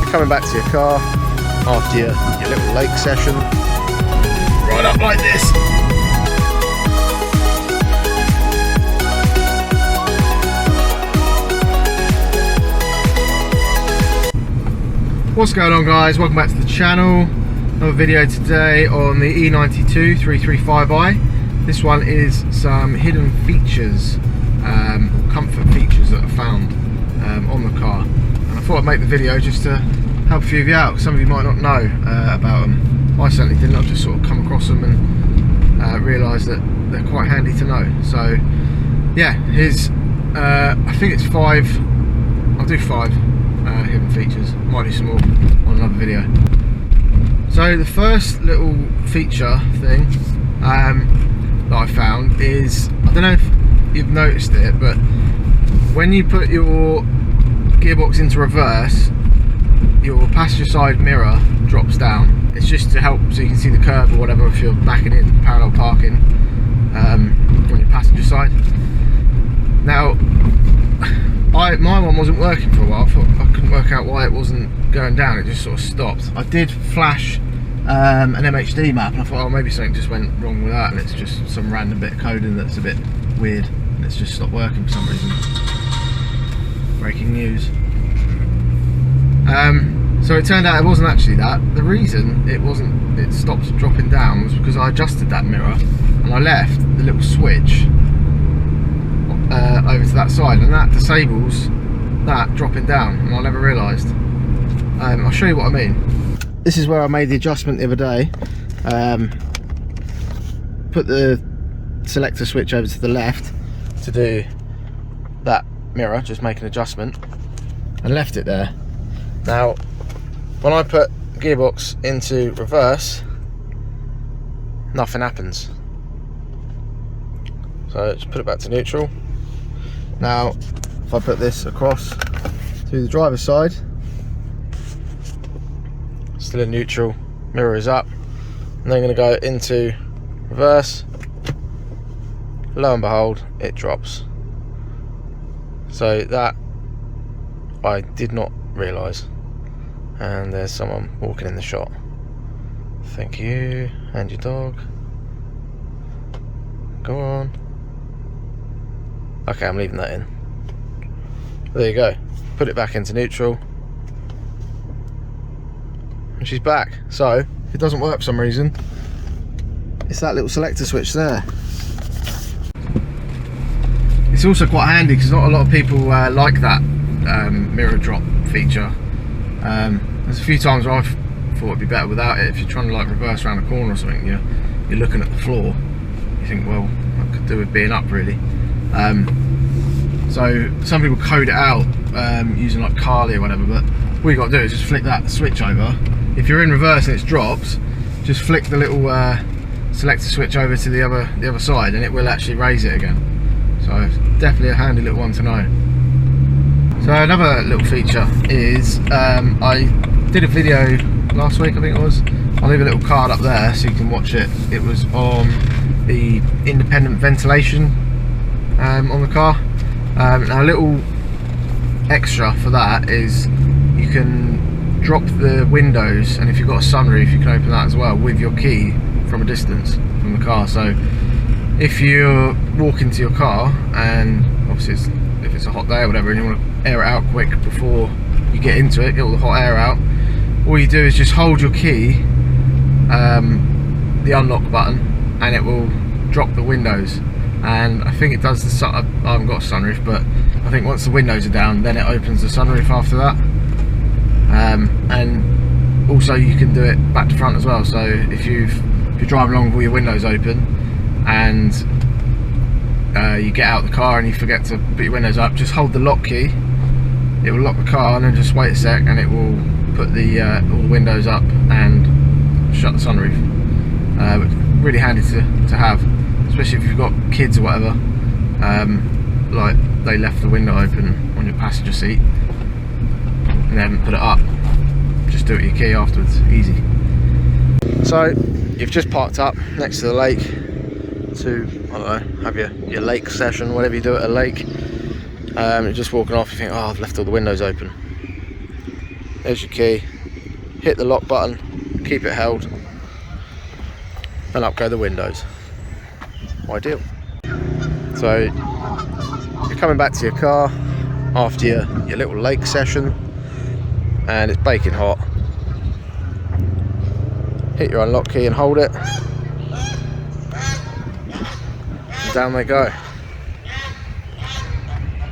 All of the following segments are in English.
you're coming back to your car after your little lake session, right up like this. What's going on, guys? Welcome back to the channel. Another video today on the E92 335i. This one is some hidden features, comfort features that I found on the car, and I thought I'd make the video just to help a few of you out. Some of you might not know about them. I certainly didn't. I've just sort of come across them and realised that they're quite handy to know. So yeah, here's I think it's 5. I'll do 5 hidden features. Might do some more on another video. So the first little feature thing that I found is, I don't know if you've noticed it, but when you put your gearbox into reverse, your passenger side mirror drops down. It's just to help so you can see the curb or whatever if you're backing in, parallel parking on your passenger side. Now, my one wasn't working for a while. I couldn't work out why it wasn't going down. It just sort of stopped. I did flash an MHD map, and I thought, oh, maybe something just went wrong with that, and it's just some random bit of coding that's a bit weird, and it's just stopped working for some reason. Breaking news. So it turned out it wasn't actually that. The reason it stopped dropping down was because I adjusted that mirror, and I left the little switch over to that side, and that disables that dropping down, and I never realised. I'll show you what I mean. This is where I made the adjustment the other day. Put the selector switch over to the left to do that mirror, just make an adjustment, and left it there. Now when I put gearbox into reverse, nothing happens. So just put it back to neutral. Now if I put this across to the driver's side, still in neutral, mirror is up, and then I'm going to go into reverse. Lo and behold, it drops. So that I did not realise. And there's someone walking in the shot. Thank you, and your dog. Go on. Okay, I'm leaving that in. There you go. Put it back into neutral, and she's back. So if it doesn't work for some reason, it's that little selector switch there. It's also quite handy because not a lot of people like that mirror drop feature. There's a few times where I've thought it'd be better without it. If you're trying to like reverse around a corner or something, you're looking at the floor, you think, well, I could do with being up really. So some people code it out using like Carly or whatever, but all you got to do is just flick that switch over. If you're in reverse and it's dropped, just flick the little selector switch over to the other side, and it will actually raise it again. So it's definitely a handy little one to know. So another little feature is, I did a video last week, I think it was. I'll leave a little card up there so you can watch it. It was on the independent ventilation on the car. Now a little extra for that is you can drop the windows, and if you've got a sunroof you can open that as well with your key from a distance from the car. So if you're walking to your car, and obviously if it's a hot day or whatever and you want to air it out quick before you get into it, get all the hot air out, all you do is just hold your key, the unlock button, and it will drop the windows. And I think it does the sun. I haven't got a sunroof, but I think once the windows are down, then it opens the sunroof after that. And also you can do it back to front as well. So if you're driving along with all your windows open and you get out of the car and you forget to put your windows up, just hold the lock key. It will lock the car, and then just wait a sec, and it will put the all the windows up and shut the sunroof. Really handy to have, especially if you've got kids or whatever. Like they left the window open on your passenger seat and they haven't put it up, just do it with your key afterwards, easy. So you've just parked up next to the lake to, I don't know, have your lake session, whatever you do at a lake. You're just walking off, you think, oh, I've left all the windows open. there's your key, hit the lock button, keep it held, and up go the windows. Ideal. So you're coming back to your car after your little lake session and it's baking hot. Hit your unlock key and hold it, and down they go.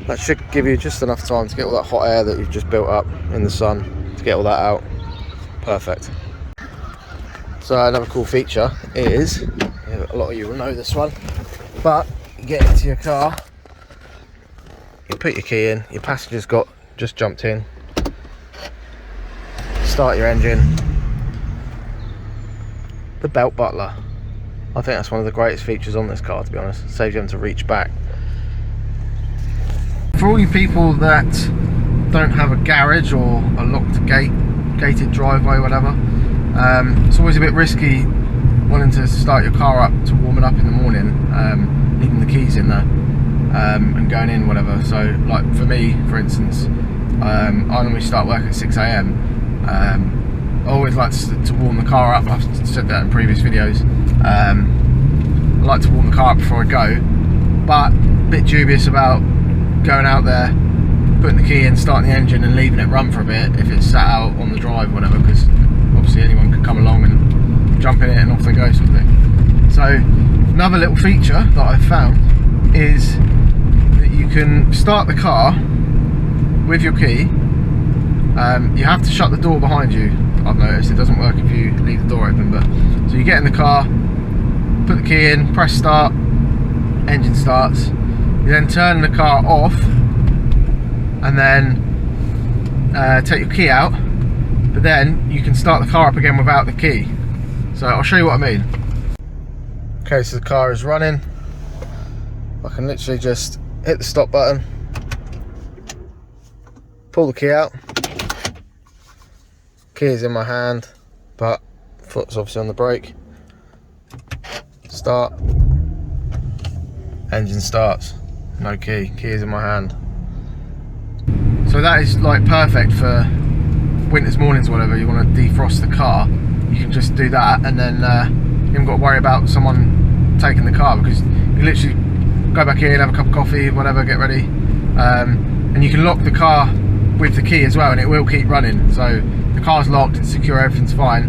That should give you just enough time to get all that hot air that you've just built up in the sun, to get all that out. Perfect. So another cool feature is, a lot of you will know this one, but you get into your car, you put your key in, your passenger's just jumped in, start your engine, the belt buckler. I think that's one of the greatest features on this car, to be honest. It saves you having to reach back. For all you people that don't have a garage or a locked gated driveway, whatever, it's always a bit risky wanting to start your car up to warm it up in the morning, leaving the keys in there and going in, whatever. So like for me, for instance, I normally start work at 6 AM. I always like to warm the car up. I've said that in previous videos. I like to warm the car up before I go, but a bit dubious about going out there, putting the key in, starting the engine and leaving it run for a bit if it's sat out on the drive, whatever, because obviously anyone could come along and jump in it and off they go, sort of thing. So another little feature that I've found is that you can start the car with your key. You have to shut the door behind you. I've noticed it doesn't work if you leave the door open, but so you get in the car, put the key in, press start, engine starts. You then turn the car off and then take your key out, but then you can start the car up again without the key. So I'll show you what I mean. Okay, so the car is running. I can literally just hit the stop button, pull the key out. Key is in my hand, but foot's obviously on the brake. Start, engine starts. No key, key is in my hand. So that is like perfect for winter's mornings or whatever. You want to defrost the car, you can just do that, and then you haven't got to worry about someone taking the car, because you literally go back in, have a cup of coffee, whatever, get ready, and you can lock the car with the key as well, and it will keep running. So the car's locked, it's secure, everything's fine,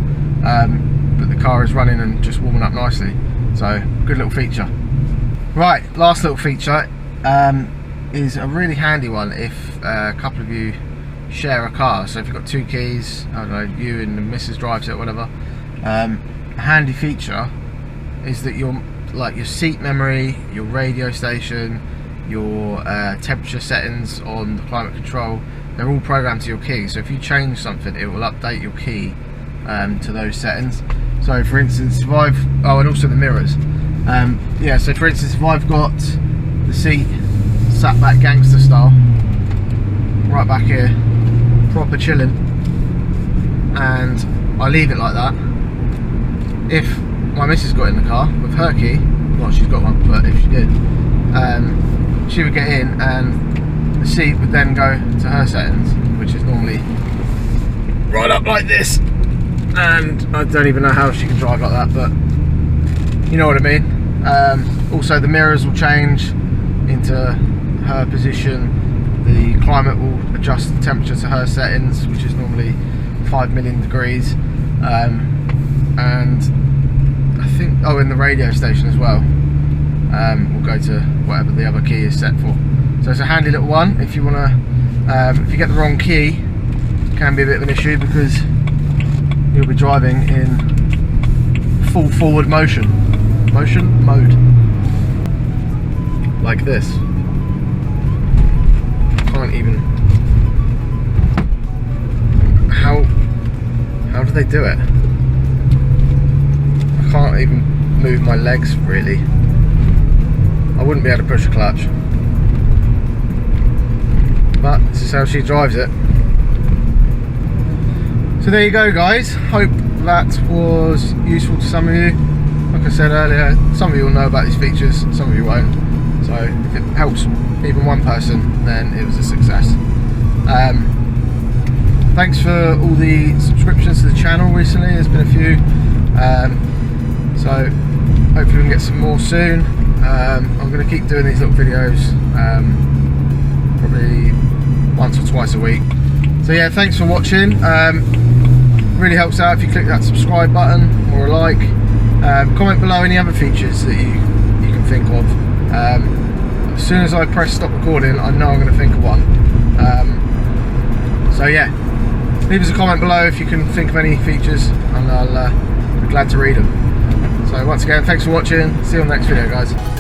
but the car is running and just warming up nicely. So good little feature. Right, last little feature is a really handy one if a couple of you share a car. So if you've got two keys, I don't know, you and the missus drives it, whatever. A handy feature is that your seat memory, your radio station, your temperature settings on the climate control, they're all programmed to your key. So if you change something, it will update your key to those settings. So for instance, if and also the mirrors. Yeah, so for instance, if I've got the seat sat back gangster style, right back here, proper chilling, and I leave it like that, if my missus got in the car with her key, well, she's got one, but if she did, she would get in and the seat would then go to her settings, which is normally right up like this, and I don't even know how she can drive like that, but you know what I mean. Also the mirrors will change into her position, the climate will adjust the temperature to her settings, which is normally 5 million degrees, and I think, in the radio station as well, we'll go to whatever the other key is set for. So it's a handy little one. If you want to, if you get the wrong key, it can be a bit of an issue because you'll be driving in full forward motion mode, like this. Can't even. How do they do it? I can't even move my legs really. I wouldn't be able to push a clutch. But this is how she drives it. So there you go, guys. Hope that was useful to some of you. Like I said earlier, some of you will know about these features, some of you won't. So if it helps even one person, then it was a success. thanks for all the subscriptions to the channel recently. There's been a few, so hopefully we can get some more soon. I'm going to keep doing these little videos, probably once or twice a week. So yeah, thanks for watching. Really helps out if you click that subscribe button or a like. Comment below any other features that you can think of. As soon as I press stop recording, I know I'm going to think of one. So yeah, leave us a comment below if you can think of any features, and I'll be glad to read them. So once again, thanks for watching. See you on the next video, guys.